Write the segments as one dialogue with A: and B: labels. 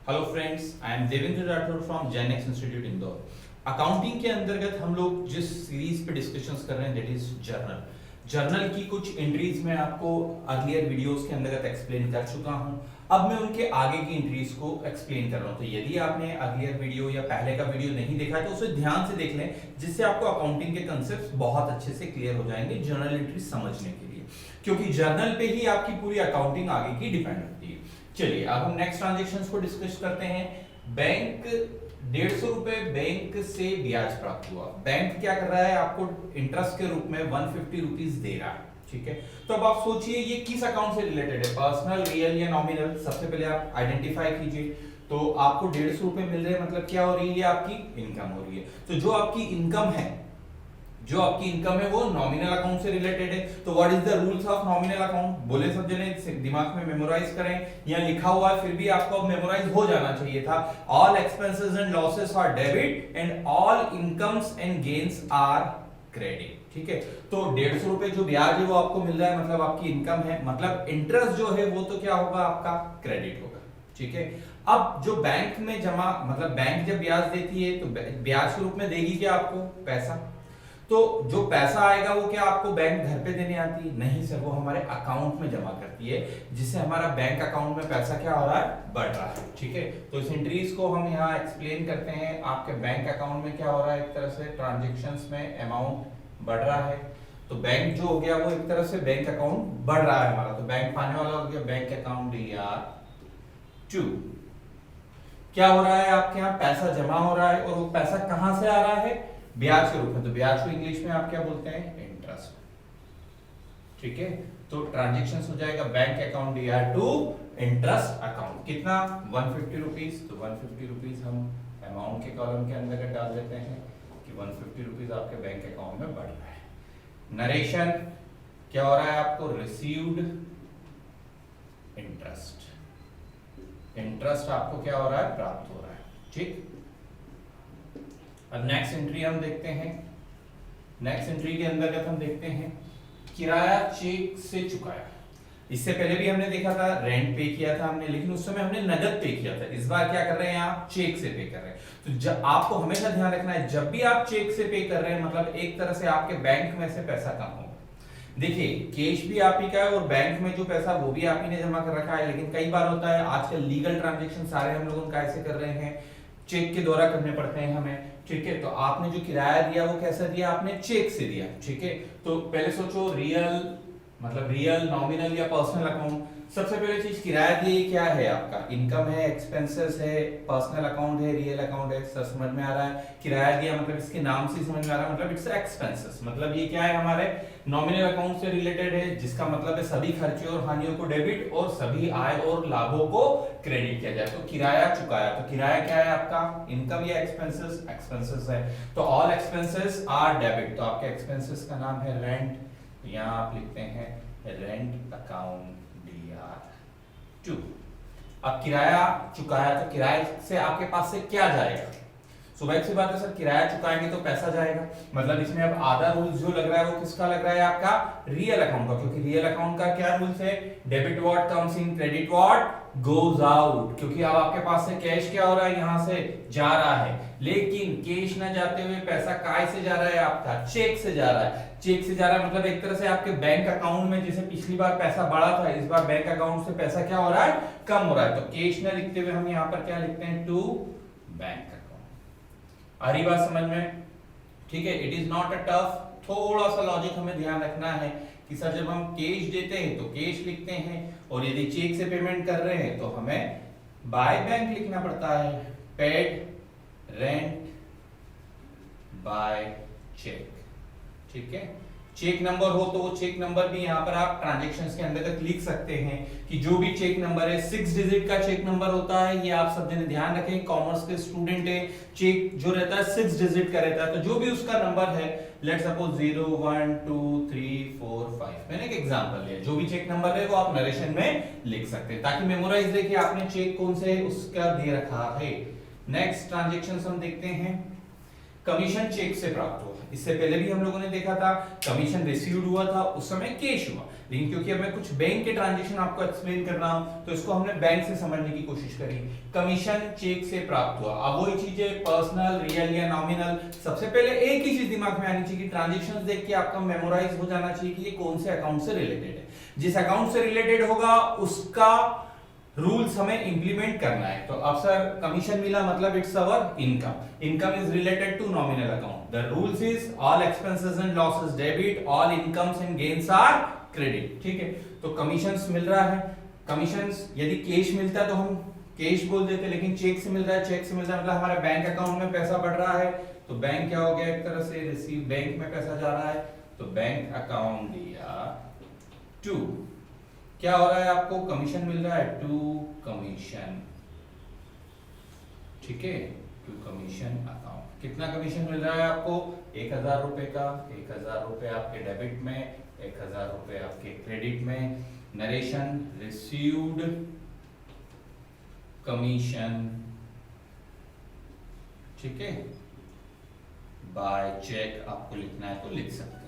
A: Hello friends, I am Devendra Rathore from Genex institute Indore. Accounting के अंतर्गत हम लोग जिस सीरीज पे डिस्कशंस कर रहे हैं दैट इज जर्नल। जर्नल की कुछ एंट्रीज मैं आपको अर्लियर वीडियोस के अंतर्गत एक्सप्लेन कर चुका हूं। अब मैं उनके आगे की एंट्रीज को एक्सप्लेन कर रहा हूं। तो यदि आपने अर्लियर वीडियो या पहले का वीडियो नहीं देखा है तो उसे ध्यान से देख लें, जिससे आपको अकाउंटिंग के कंसेप्ट बहुत अच्छे से क्लियर हो जाएंगे जर्नल एंट्री समझने के लिए, क्योंकि जर्नल पे ही आपकी पूरी अकाउंटिंग आगे की डिपेंड होती है। चलिए अब हम नेक्स्ट ट्रांजेक्शंस को डिस्कस करते हैं। बैंक 150 रुपए बैंक से ब्याज प्राप्त हुआ। बैंक क्या कर रहा है, आपको इंटरेस्ट के रूप में 150 रुपीज दे रहा है। ठीक है, तो अब आप सोचिए ये किस अकाउंट से रिलेटेड है, पर्सनल, रियल या नॉमिनल। सबसे पहले आप आइडेंटिफाई कीजिए। तो आपको 150 रुपए मिल रहे हैं, मतलब क्या हो रही है, आपकी इनकम हो रही है। तो जो आपकी इनकम है वो नॉमिनल अकाउंट से रिलेटेड है। तो what is the rules of nominal account, बोले सब जने दिमाग में मेमोराइज करें। यहाँ लिखा हुआ है, फिर भी आपको मेमोराइज हो जाना चाहिए था। All expenses and losses are debit and all incomes and gains are credit. ठीक है, तो 150 रुपए जो ब्याज है वो आपको मिल रहा है, मतलब आपकी इनकम है, मतलब इंटरेस्ट जो है वो तो क्या होगा, आपका क्रेडिट होगा। ठीक है, अब जो बैंक में जमा, मतलब बैंक जब ब्याज देती है तो ब्याज के रूप में देगी क्या आपको, पैसा। तो जो पैसा आएगा वो क्या आपको बैंक घर पे देने आती है, नहीं सर, वो हमारे अकाउंट में जमा करती है, जिससे हमारा बैंक अकाउंट में पैसा क्या हो रहा है, बढ़ रहा है। ठीक है, तो इस एंट्रीज को हम यहाँ एक्सप्लेन करते हैं। आपके बैंक अकाउंट में क्या हो रहा है, एक तरह से ट्रांजेक्शन्स में अमाउंट बढ़ रहा है। तो बैंक जो हो गया वो एक तरह से बैंक अकाउंट बढ़ रहा है हमारा, तो बैंक पाने वाला हो गया बैंक अकाउंट DR2। क्या हो रहा है, आपके यहाँ पैसा जमा हो रहा है, और वो पैसा कहां से आ रहा है, ब्याज के रूप में। तो ब्याज को इंग्लिश में आप क्या बोलते हैं, इंटरेस्ट। ठीक है, तो ट्रांजेक्शंस हो जाएगा bank account DR2 interest account. कितना, 150 रुपीज। तो 150 रुपीज हम अमाउंट के कॉलम के अंदर डाल देते हैं कि 150 रुपीज आपके बैंक अकाउंट में बढ़ रहा है। नरेशन क्या हो रहा है, आपको रिसीव्ड इंटरेस्ट, इंटरेस्ट आपको क्या हो रहा है, प्राप्त हो रहा है। ठीक, अब नेक्स्ट एंट्री हम देखते हैं। नेक्स्ट एंट्री के अंतर्गत हम देखते हैं किराया चेक से चुकाया। इससे पहले भी हमने देखा था रेंट पे किया था हमने, लेकिन उस समय हमने नगद पे किया था। इस बार क्या कर रहे हैं, आप चेक से पे कर रहे हैं। तो जब आपको हमेशा ध्यान रखना है, जब भी आप चेक से पे कर रहे हैं, मतलब एक तरह से आपके बैंक में से पैसा कम होगा। देखिए, कैश भी आप ही का है और बैंक में जो पैसा वो भी आप ही ने जमा कर रखा है। लेकिन कई बार होता है, आजकल लीगल ट्रांजेक्शन सारे हम लोग कैसे कर रहे हैं, चेक के द्वारा करने पड़ते हैं हमें। ठीक है, तो आपने जो किराया दिया वो कैसा दिया, आपने चेक से दिया। ठीक है, तो पहले सोचो रियल, मतलब रियल, नॉमिनल या पर्सनल अकाउंट। सबसे पहले चीज किराया दिए क्या है, आपका इनकम है, एक्सपेंसेस है, पर्सनल अकाउंट है, रियल अकाउंट है। सब समझ में आ रहा है, किराया दिया मतलब इसके नाम से समझ में आ रहा है, मतलब इट्स एक्सपेंसेस, मतलब ये क्या है, हमारे नॉमिनल अकाउंट से रिलेटेड है, जिसका मतलब है सभी खर्चे और हानियों को डेबिट और सभी आय और लाभों को क्रेडिट किया जाए। तो किराया चुकाया, तो किराया क्या है आपका, इनकम या एक्सपेंसेस, एक्सपेंसेस है। तो ऑल एक्सपेंसेस आर डेबिट, तो आपके एक्सपेंसेस का नाम है रेंट। यहाँ आप लिखते हैं रेंट अकाउंट DR2। अब किराया चुकाया, तो किराए से आपके पास से क्या जाएगा, सुबह सी बात है सर, किराया चुकाएंगे तो पैसा जाएगा, मतलब इसमें अब आधा रूल जो लग रहा है वो किसका लग रहा है, आपका रियल अकाउंट का। क्योंकि रियल अकाउंट का क्या रूल्स है, debit what comes in, credit what goes out. क्योंकि अब आपके पास से कैश क्या हो रहा है, यहां से जा रहा है, लेकिन कैश ना जाते हुए पैसा काय से जा रहा है, आपका चेक से जा रहा है। चेक से जा रहा है मतलब एक तरह से आपके बैंक अकाउंट में, जैसे पिछली बार पैसा बढ़ा था, इस बार बैंक अकाउंट से पैसा क्या हो रहा है, कम हो रहा है। तो कैश ना लिखते हुए हम यहाँ पर क्या लिखते हैं, टू बैंक अकाउंट। आ रही बात समझ में, ठीक है, it is not a tough. थोड़ा सा लॉजिक हमें ध्यान रखना है कि सर जब हम कैश देते हैं तो कैश लिखते हैं, और यदि चेक से पेमेंट कर रहे हैं तो हमें बाय बैंक लिखना पड़ता है, पेड रेंट बाय चेक। ठीक है, चेक नंबर हो तो वो चेक नंबर भी यहाँ पर आप ट्रांजैक्शंस के अंतर्गत लिख सकते हैं कि जो भी चेक नंबर है 6 डिजिट का चेक नंबर होता है। ये आप सब जने ध्यान रखें, कॉमर्स के स्टूडेंट है, चेक जो रहता है 6 डिजिट का रहता है। तो जो भी उसका नंबर है, लेट सपोज 0 1 2 3 4 5, मैंने एक एग्जांपल लिया, जो भी चेक नंबर है वो आप नरेशन में लिख सकते हैं, ताकि मेमोराइज रहे कि आपने चेक कौन से उसका दे रखा है। नेक्स्ट ट्रांजैक्शंस हम देखते हैं। कमीशन चेक से प्राप्त हुआ। इससे पहले भी हम लोगों ने देखा था कमीशन रिसीव्ड हुआ था, उस समय कैश हुआ, लेकिन क्योंकि अब मैं कुछ बैंक के ट्रांजैक्शन आपको एक्सप्लेन कर रहा हूं तो इसको हमने बैंक से समझने की कोशिश करी। कमीशन चेक से प्राप्त हुआ, अब वही चीजें पर्सनल, रियल या नॉमिनल, सबसे पहले एक ही चीज दिमाग में आनी चाहिए कि ट्रांजैक्शंस देख के आपका मेमोराइज हो जाना चाहिए कि ये कौन से अकाउंट से रिलेटेड है। जिस अकाउंट से रिलेटेड होगा उसका रूल्स हमें इंप्लीमेंट करना है। तो अब सर कमीशन मिला मतलब it's our income, income is related to nominal account. The rules is all expenses and losses debit, all incomes and gains are credit. ठीक है, तो कमीशंस मिल रहा है, कमीशंस यदि कैश मिलता है तो हम कैश बोल देते, लेकिन चेक से मिल रहा है, चेक से मिल रहा है मतलब हमारे बैंक अकाउंट में पैसा बढ़ रहा है, तो बैंक क्या हो गया, एक तरह से रिसीव, बैंक में पैसा जा रहा है, तो बैंक अकाउंट दिया टू, क्या हो रहा है आपको कमीशन मिल रहा है टू कमीशन। ठीक है, टू कमीशन अकाउंट, कितना कमीशन मिल रहा है आपको 1000 रुपए का, 1000 रुपए आपके डेबिट में, 1000 रुपए आपके क्रेडिट में। नरेशन रिसीव्ड कमीशन, ठीक है, बाय चेक आपको लिखना है तो लिख सकते हैं।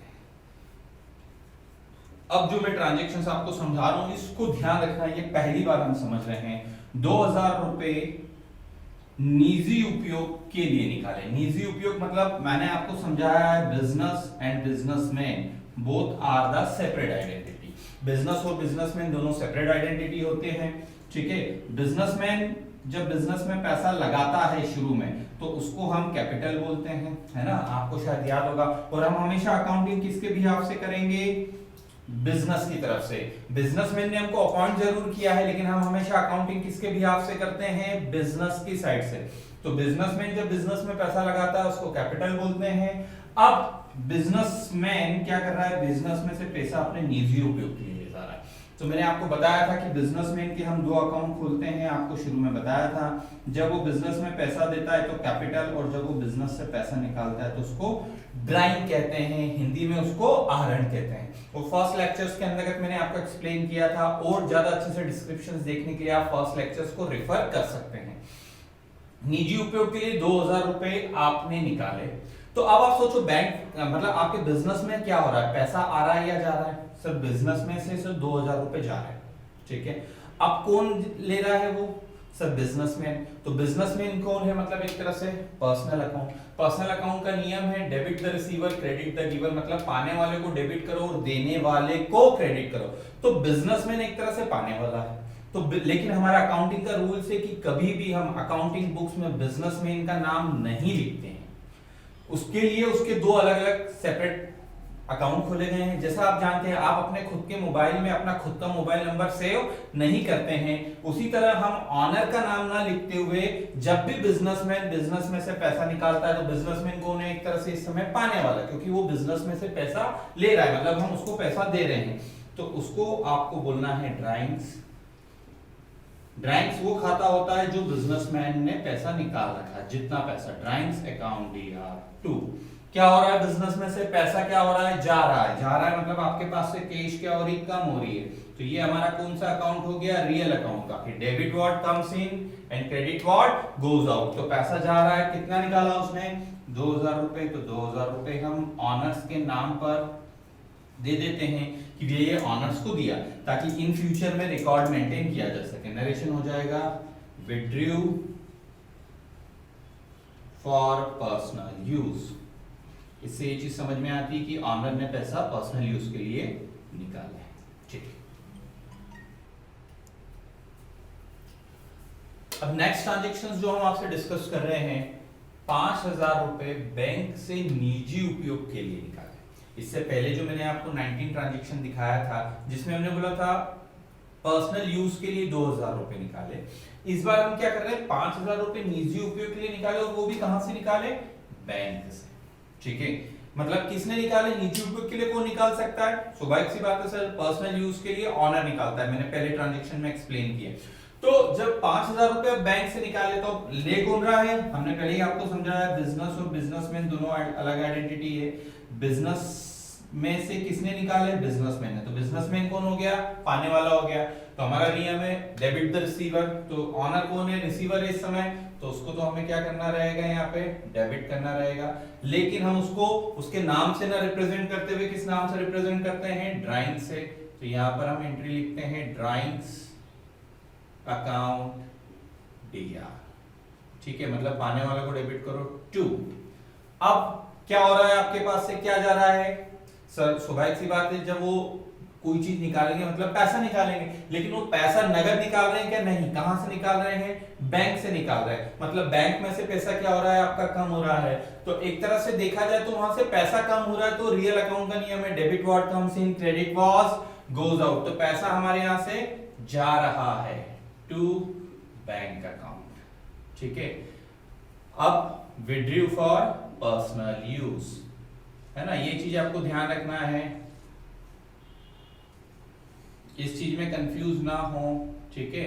A: अब जो मैं ट्रांजैक्शंस आपको समझा रहा हूं इसको ध्यान रखना, ये पहली बार हम समझ रहे हैं। 2000 रुपए निजी उपयोग के लिए निकाले। निजी उपयोग मतलब मैंने आपको समझाया है business and businessman both are the separate identity. Business और बिजनेसमैन दोनों सेपरेट आइडेंटिटी होते हैं। ठीक है, बिजनेसमैन जब बिजनेस में पैसा लगाता है शुरू में तो उसको हम कैपिटल बोलते हैं, है ना, आपको शायद याद होगा। और हम हमेशा अकाउंटिंग किसके बिहाफ से करेंगे, बिजनेस की तरफ से। बिजनेसमैन ने हमको अपॉइंट जरूर किया है लेकिन हम हमेशा अकाउंटिंग किसके बिहाफ से करते हैं, बिजनेस की साइड से। तो बिजनेसमैन जब बिजनेस में पैसा लगाता है उसको कैपिटल बोलते हैं। अब बिजनेसमैन क्या कर रहा है, बिजनेस में से पैसा अपने निजी उपयोग के लिए ले जा रहा है। तो मैंने आपको बताया था कि बिजनेसमैन के हम 2 अकाउंट खोलते हैं, आपको शुरू में बताया था। जब वो बिजनेस में पैसा देता है तो कैपिटल, और जब वो बिजनेस से पैसा निकालता है तो उसको ड्राइंग कहते हैं, हिंदी में उसको आहरण कहते हैं। वो फर्स्ट लेक्चर्स के अंतर्गत मैंने आपको एक्सप्लेन किया था, और ज्यादा अच्छे से डिस्क्रिप्शंस देखने के लिए आप फर्स्ट लेक्चर्स को रेफर कर सकते हैं। निजी उपयोग के लिए 2000 रुपए आपने निकाले, तो अब आप सोचो बैंक मतलब आपके बिजनेस में क्या हो रहा है, पैसा आ रहा है या जा रहा है, सर बिजनेस में से सिर्फ 2000 रुपए जा रहे हैं। ठीक है, अब कौन ले रहा है वो, सर बिजनेसमैन। तो बिजनेसमैन कौन है, मतलब एक तरह से पर्सनल अकाउंट। पर्सनल अकाउंट का नियम है debit the receiver credit the giver, मतलब पाने वाले को डेबिट करो और देने वाले को क्रेडिट करो। तो बिजनेसमैन एक तरह से पाने वाला है। तो लेकिन हमारा अकाउंटिंग का रूल्स है कि कभी भी हम अकाउंटिंग बुक्स में बिजनेसमैन का नाम नहीं लिखते हैं। उसके लिए उसके 2 अलग अलग सेपरेट अकाउंट खोले गए हैं। जैसा आप जानते हैं आप अपने खुद के मोबाइल में अपना खुद का मोबाइल नंबर सेव नहीं करते हैं, उसी तरह हम ऑनर का नाम ना लिखते हुए जब भी बिजनेसमैन बिजनेस में से पैसा निकालता है तो बिजनेसमैन कौन है, एक तरह से इस समय पाने वाला, क्योंकि वो बिजनेस में से पैसा ले रहा है, मतलब हम उसको पैसा दे रहे हैं। तो उसको आपको बोलना है ड्राइंग्स। ड्राइंग्स वो खाता होता है जो बिजनेसमैन ने पैसा निकाल रखा है, जितना पैसा। Drawings account DR2। क्या हो रहा है, बिजनेस में से पैसा क्या हो रहा है, जा रहा है। जा रहा है मतलब आपके पास से कैश क्या हो रही, कम हो रही है। तो ये हमारा कौन सा अकाउंट हो गया, रियल अकाउंट का। Debit what comes in and credit what goes out. तो पैसा जा रहा है, कितना निकाला उसने, 2000 रुपए। तो 2000 रुपए हम ऑनर्स के नाम पर दे देते हैं कि ये ऑनर्स को दिया, ताकि इन फ्यूचर में रिकॉर्ड मेंटेन किया जा सके। नरेशन हो जाएगा विथड्रू फॉर पर्सनल यूज। इससे ये चीज समझ में आती है कि ऑनर ने पैसा पर्सनल यूज के लिए निकाला है। ठीक है, अब नेक्स्ट ट्रांजेक्शंस जो हम आपसे डिस्कस कर रहे हैं, 5000 रुपए बैंक से निजी उपयोग के लिए निकाले। इससे पहले जो मैंने आपको 19 ट्रांजेक्शन दिखाया था जिसमें हमने बोला था पर्सनल यूज के लिए 2000 रुपए निकाले। इस बार हम क्या कर रहे हैं, 5000 रुपए निजी उपयोग के लिए निकाले, और वो भी कहां से निकाले, बैंक से। ठीक है, मतलब किसने निकाले, निजी उपयोग के लिए कौन निकाल सकता है, स्वाभाविक सी बात है सर, पर्सनल यूज के लिए ऑनर निकालता है। मैंने पहले ट्रांजेक्शन में एक्सप्लेन किया। तो जब 5000 रुपए बैंक से निकाले तो ले कौन रहा है, हमने पहले ही आपको समझाया बिजनेस और बिजनेसमैन दोनों अलग आइडेंटिटी है। बिजनेस में से किसने निकाले, बिजनेसमैन ने। तो बिजनेसमैन कौन हो गया, पाने वाला हो गया। तो हमारा नियम है डेबिट द रिसीवर। तो ऑनर कौन है, रिसीवर इस समय। तो उसको तो हमें क्या करना रहेगा, यहाँ पे डेबिट करना रहेगा। लेकिन हम उसको उसके नाम से ना रिप्रेजेंट करते हुए किस नाम से रिप्रेजेंट करते हैं, ड्राइंग से। तो यहाँ पर हम एंट्री लिखते हैं ड्राइंग्स अकाउंट DR, ठीक है, मतलब पाने वाले को डेबिट करो 2। अब क्या हो रहा है, आपके पास से क्या जा रहा है सर, स्वाभाविक सी बात है, जब वो कोई चीज निकालेंगे मतलब पैसा निकालेंगे, लेकिन वो पैसा नगद निकाल रहे हैं क्या, नहीं, कहां से निकाल रहे हैं, बैंक से निकाल रहे हैं, मतलब बैंक में से पैसा क्या हो रहा है आपका, कम हो रहा है। तो एक तरह से देखा जाए तो वहां से पैसा कम हो रहा है, तो रियल अकाउंट का नियम है debit what comes in, credit what goes out, तो पैसा हमारे यहां से जा रहा है टू बैंक अकाउंट, ठीक है। अब विड्रू फॉर पर्सनल यूज, है ना, ये चीज आपको ध्यान रखना है, इस चीज में कंफ्यूज ना हो, ठीक है,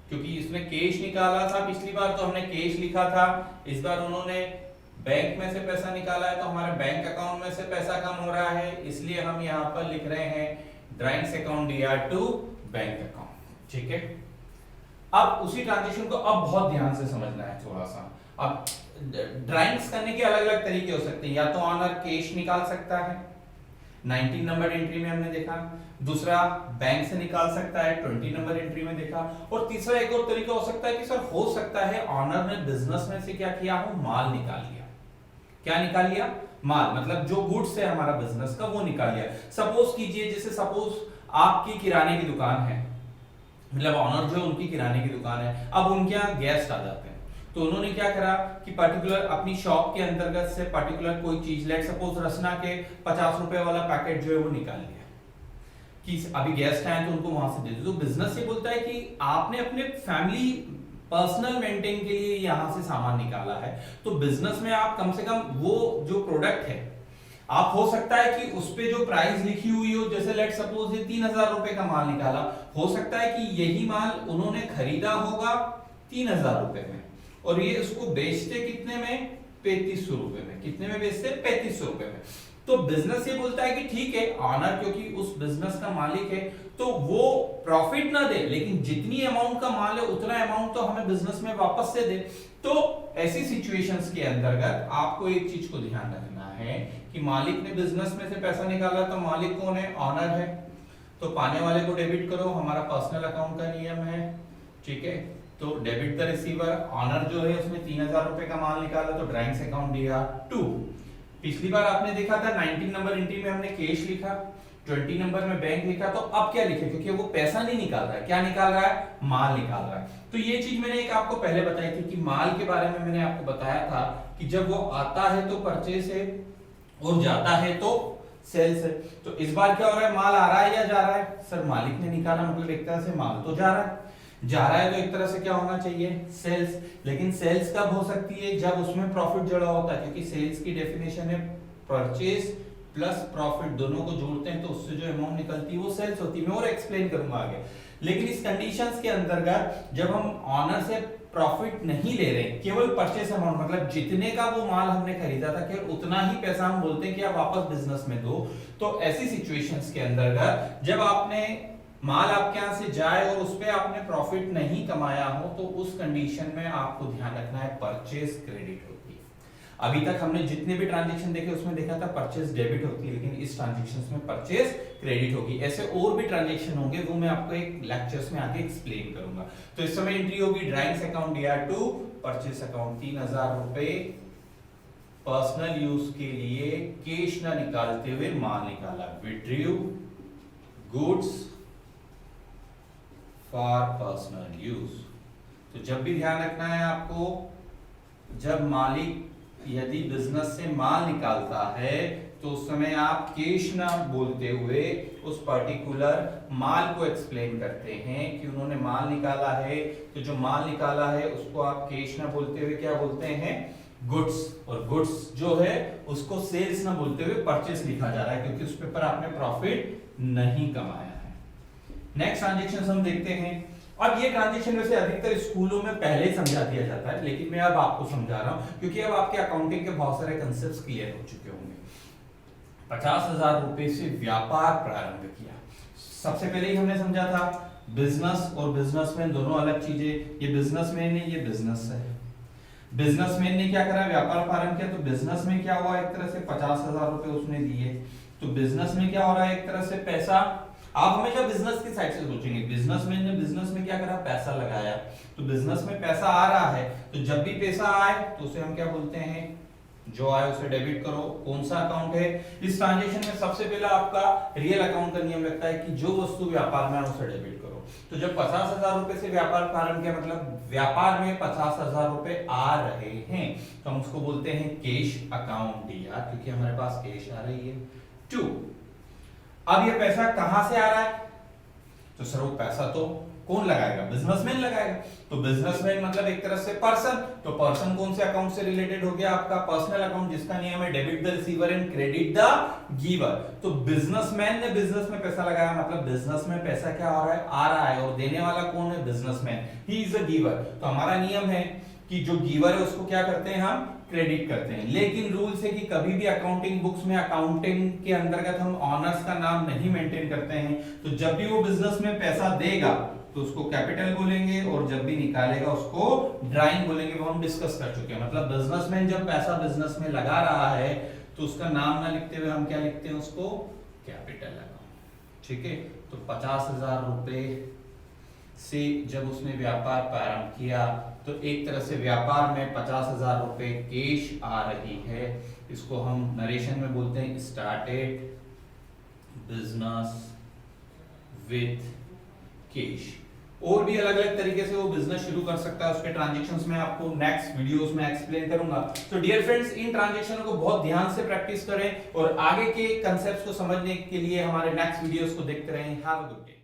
A: क्योंकि इसने कैश निकाला था पिछली बार तो हमने कैश लिखा था, इस बार उन्होंने बैंक में से पैसा निकाला है तो हमारे बैंक अकाउंट में से पैसा कम हो रहा है, इसलिए हम यहाँ पर लिख रहे हैं drawings account DR to bank account, ठीक है। अब उसी ट्रांजेक्शन को अब बहुत ध्यान से समझना है थोड़ा सा। अब ड्राइंग्स करने के अलग अलग तरीके हो सकते हैं, या तो ऑनर कैश निकाल सकता है, 19 नंबर एंट्री में हमने देखा, दूसरा बैंक से निकाल सकता है 20 नंबर एंट्री में देखा, और तीसरा एक और तरीका हो सकता है कि सर हो सकता है ऑनर ने बिजनेस में से क्या किया हो, माल निकाल लिया। क्या निकाल लिया, माल, मतलब जो गुड्स है हमारा बिजनेस का वो निकाल लिया। सपोज कीजिए, जैसे सपोज आपकी किराने की दुकान है, मतलब ऑनर जो उनकी किराने की दुकान है, अब उनके यहाँ गेस्ट आ जाते हैं, तो उन्होंने क्या करा कि पर्टिकुलर अपनी शॉप के अंतर्गत से पर्टिकुलर कोई चीज, लेट सपोज रसना के 50 रुपए वाला पैकेट जो है वो निकाल लिया कि अभी गेस्ट आए तो उनको वहां से दे दो। तो बिजनेस ये बोलता है कि आपने अपने फैमिली पर्सनल मेंटेन के लिए यहां से सामान निकाला है, तो बिजनेस में आप कम से कम वो जो प्रोडक्ट है, आप हो सकता है कि उस पे जो प्राइस लिखी हुई हो, जैसे लेट सपोज ये 3000 रुपए का माल निकाला, हो सकता है कि यही माल उन्होंने खरीदा होगा 3000 रुपए में, और ये उसको बेचते कितने में, 3500 रुपए में। कितने में बेचते, 3500 रुपए में। तो बिजनेस ये बोलता है कि ठीक है, ऑनर क्योंकि उस बिजनेस का मालिक है तो वो प्रॉफिट ना दे, लेकिन जितनी अमाउंट का माल है उतना अमाउंट तो हमें बिजनेस में वापस से दे। तो ऐसी सिचुएशंस के अंतर्गत आपको एक चीज को ध्यान रखना है कि मालिक ने बिजनेस में से पैसा निकाला, तो मालिक कौन है, ऑनर है, तो पाने वाले को डेबिट करो, हमारा पर्सनल अकाउंट का नियम है, ठीक है। तो डेबिट द रिसीवर, ऑनर जो है उसने 3000 रुपए का माल निकाला, तो ड्राइंग्स अकाउंट DR टू। पिछली बार आपने देखा था 19 नंबर एंट्री में हमने कैश लिखा, 20 नंबर में बैंक लिखा, तो अब क्या लिखे, क्योंकि वो पैसा नहीं निकाल रहा है, क्या निकाल रहा है, माल निकाल रहा है। तो ये चीज मैंने एक आपको पहले बताई थी कि माल के बारे में मैंने आपको बताया था कि जब वो आता है तो परचेस है और जाता है तो सेल्स है। तो इस बार क्या हो रहा है, माल आ रहा है या जा रहा है, सर मालिक ने निकाला, मतलब एक तरह से माल तो जा रहा है, तो एक तरह से क्या होना चाहिए, सेल्स। लेकिन सेल्स कब हो सकती है, जब उसमें प्रॉफिट जुड़ा होता है, क्योंकि सेल्स की डेफिनेशन है परचेज प्लस प्रॉफिट, दोनों को जोड़ते हैं तो उससे जो अमाउंट निकलती है वो सेल्स होती है। मैं और एक्सप्लेन करूंगा आगे। लेकिन इस कंडीशंस के अंतर्गत जब हम ऑनर से प्रॉफिट नहीं ले रहे, केवल परचेस अमाउंट, मतलब जितने का वो माल हमने खरीदा था केवल उतना ही पैसा हम बोलते हैं कि आप वापस बिजनेस में दो, तो ऐसी सिचुएशंस के अंतर्गत जब आपने माल आपके यहां से जाए और उस पे आपने प्रॉफिट नहीं कमाया हो, तो उस कंडीशन में आपको ध्यान रखना है परचेस क्रेडिट होती है। अभी तक हमने जितने भी ट्रांजैक्शन देखे उसमें देखा था परचेस डेबिट होती है, लेकिन इस ट्रांजैक्शंस में परचेस क्रेडिट होगी। ऐसे और भी ट्रांजैक्शन होंगे, वो मैं आपको एक लेक्चर्स में आगे एक्सप्लेन करूंगा। तो इस समय एंट्री होगी drawings account DR to, purchase account 3000 रुपए पर्सनल यूज के लिए कैश ना निकालते हुए माल निकाला, withdrew goods for personal use. तो जब भी ध्यान रखना है आपको, जब मालिक यदि बिजनेस से माल निकालता है तो उस समय आप कैश ना बोलते हुए उस पर्टिकुलर माल को एक्सप्लेन करते हैं कि उन्होंने माल निकाला है, तो जो माल निकाला है उसको आप कैश ना बोलते हुए क्या बोलते हैं, गुड्स। और गुड्स जो है उसको सेल्स ना बोलते हुए परचेस लिखा जा रहा है, क्योंकि उस पर आपने प्रॉफिट नहीं कमाया है। नेक्स्ट ट्रांजैक्शन हम देखते हैं। अब ये ट्रांजैक्शन वैसे अधिकतर स्कूलों में पहले ही समझा दिया जाता है, लेकिन मैं अब आपको समझा रहा हूं क्योंकि अब आपके अकाउंटिंग के बहुत सारे कंसेप्ट्स क्लियर हो चुके होंगे। 50,000 रुपए से व्यापार प्रारंभ किया, सबसे पहले ही हमने समझा था बिजनेस और बिजनेसमैन दोनों अलग चीजें, ये बिजनेसमैन है, ये बिजनेस है, बिजनेसमैन ने क्या करा, व्यापार प्रारंभ किया, तो बिजनेस में क्या हुआ, एक तरह से 50,000 रुपए उसने दिए। तो बिजनेस में क्या हो रहा है, एक तरह से पैसा, आप हमेशा बिजनेस की साइड से सोचेंगे, बिजनेसमैन ने बिजनेस में क्या करा, पैसा लगाया, तो बिजनेस में पैसा आ रहा है, तो जब भी पैसा आए तो उसे हम क्या बोलते हैं, जो आए उसे डेबिट करो। कौन सा अकाउंट है, इस ट्रांजैक्शन में सबसे पहला आपका रियल अकाउंट का नियम लगता है कि जो वस्तु व्यापार में है उसे डेबिट करो। तो जब 50,000 रुपए से व्यापार प्रारंभ किया, मतलब व्यापार में 50,000 रुपए आ रहे हैं, तो हम उसको बोलते हैं कैश अकाउंट दिया, क्योंकि हमारे पास कैश आ रही है। 2, अब ये पैसा कहां से आ रहा है, तो सर वो पैसा तो कौन लगाएगा, बिजनेसमैन लगाएगा, तो बिजनेसमैन मतलब एक तरह से पर्सन, तो पर्सन कौन से अकाउंट से रिलेटेड हो गया, आपका पर्सनल अकाउंट, जिसका नियम है debit the receiver and credit the giver. तो बिजनेसमैन ने बिजनेस में पैसा लगाया, मतलब बिजनेस में पैसा क्या हो रहा है, आ रहा है, और देने वाला कौन है, businessman, he is a giver. तो हमारा नियम है कि जो गिवर है उसको क्या करते हैं, हम क्रेडिट करते हैं। लेकिन रूल्स है कि कभी भी अकाउंटिंग बुक्स में अकाउंटिंग के अंतर्गत हम ऑनर्स का नाम नहीं मेंटेन करते हैं। तो जब भी वो बिजनेस में पैसा देगा तो उसको कैपिटल बोलेंगे, और जब भी निकालेगा उसको ड्राइंग बोलेंगे, वो हम डिस्कस कर चुके हैं। मतलब बिजनेसमैन जब पैसा बिजनेस में लगा रहा है तो उसका नाम ना लिखते हुए हम क्या लिखते हैं, उसको कैपिटल अकाउंट। ठीक है, तो 50,000 रुपए से जब उसने व्यापार प्रारंभ किया तो एक तरह से व्यापार में 50,000 रुपए कैश आ रही है, इसको हम नरेशन में बोलते हैं स्टार्टेड बिजनेस विथ कैश। और भी अलग अलग तरीके से वो बिजनेस शुरू कर सकता है, उसके ट्रांजैक्शंस में आपको नेक्स्ट वीडियोस में एक्सप्लेन करूंगा। तो डियर फ्रेंड्स, इन ट्रांजैक्शनों को बहुत ध्यान से प्रैक्टिस करें और आगे के कंसेप्ट्स को समझने के लिए हमारे नेक्स्ट वीडियोस को देखते रहें। Have a good day.